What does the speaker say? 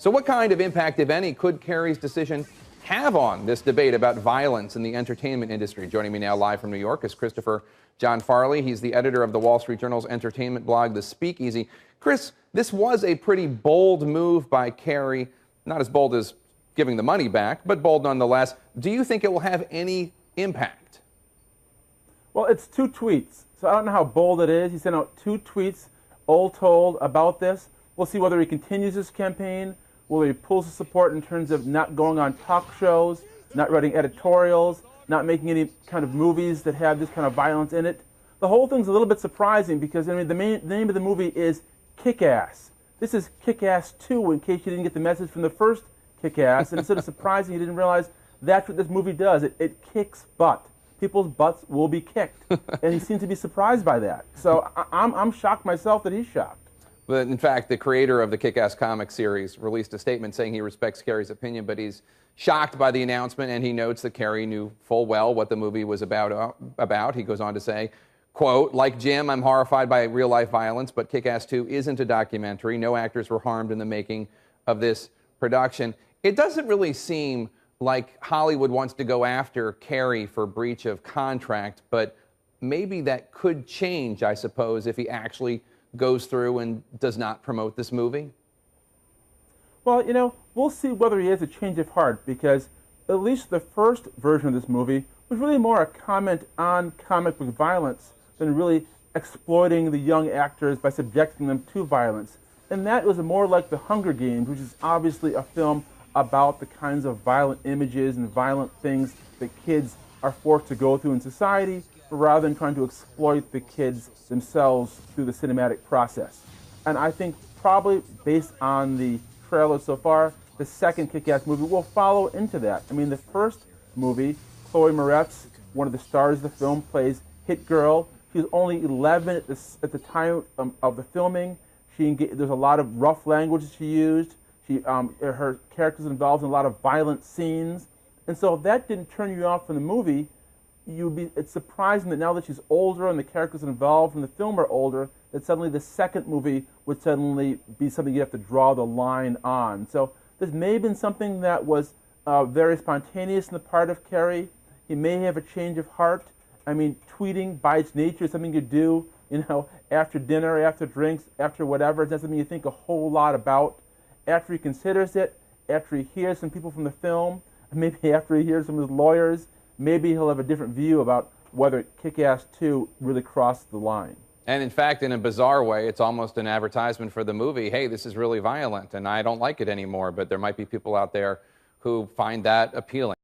So what kind of impact, if any, could Carrey's decision have on this debate about violence in the entertainment industry? Joining me now live from New York is Christopher John Farley. He's the editor of the Wall Street Journal's entertainment blog, The Speakeasy. Chris, this was a pretty bold move by Carrey. Not as bold as giving the money back, but bold nonetheless. Do you think it will have any impact? Well, it's 2 tweets, so I don't know how bold it is. He sent out 2 tweets, all told, about this. We'll see whether he continues his campaign, whether he pulls his support in terms of not going on talk shows, not writing editorials, not making any kind of movies that have this kind of violence in it. The whole thing's a little bit surprising because, I mean, the name of the movie is Kick-Ass. This is Kick-Ass 2, in case you didn't get the message from the first Kick-Ass. And instead of surprising, you didn't realize that's what this movie does. It kicks butt. People's butts will be kicked. And he seemed to be surprised by that. So I'm shocked myself that he's shocked. But in fact, the creator of the Kick-Ass comic series released a statement saying he respects Carrey's opinion, but he's shocked by the announcement, and he notes that Carrey knew full well what the movie was about. He goes on to say, quote, "Like Jim, I'm horrified by real-life violence, but Kick-Ass 2 isn't a documentary. No actors were harmed in the making of this production." It doesn't really seem like Hollywood wants to go after Carrey for breach of contract, but maybe that could change, I suppose, if he actually goes through and does not promote this movie? Well, you know, we'll see whether he has a change of heart, because at least the first version of this movie was really more a comment on comic book violence than really exploiting the young actors by subjecting them to violence. And that was more like The Hunger Games, which is obviously a film about the kinds of violent images and violent things that kids are forced to go through in society, rather than trying to exploit the kids themselves through the cinematic process. And I think probably based on the trailer so far, the second Kick-Ass movie will follow into that. I mean, the first movie, Chloe Moretz, one of the stars of the film, plays Hit Girl. She was only 11 at the time of the filming. There's a lot of rough language she used. Her character's involved in a lot of violent scenes. And so if that didn't turn you off from the movie, it's surprising that now that she's older and the characters involved in the film are older, that suddenly the second movie would suddenly be something you have to draw the line on. So this may have been something that was very spontaneous on the part of Carrey. He may have a change of heart. I mean, tweeting by its nature is something you do, you know, after dinner, after drinks, after whatever. It's not something you think a whole lot about. After he considers it, after he hears some people from the film, maybe after he hears from his lawyers, maybe he'll have a different view about whether Kick-Ass 2 really crossed the line. And in fact, in a bizarre way, it's almost an advertisement for the movie. Hey, this is really violent, and I don't like it anymore. But there might be people out there who find that appealing.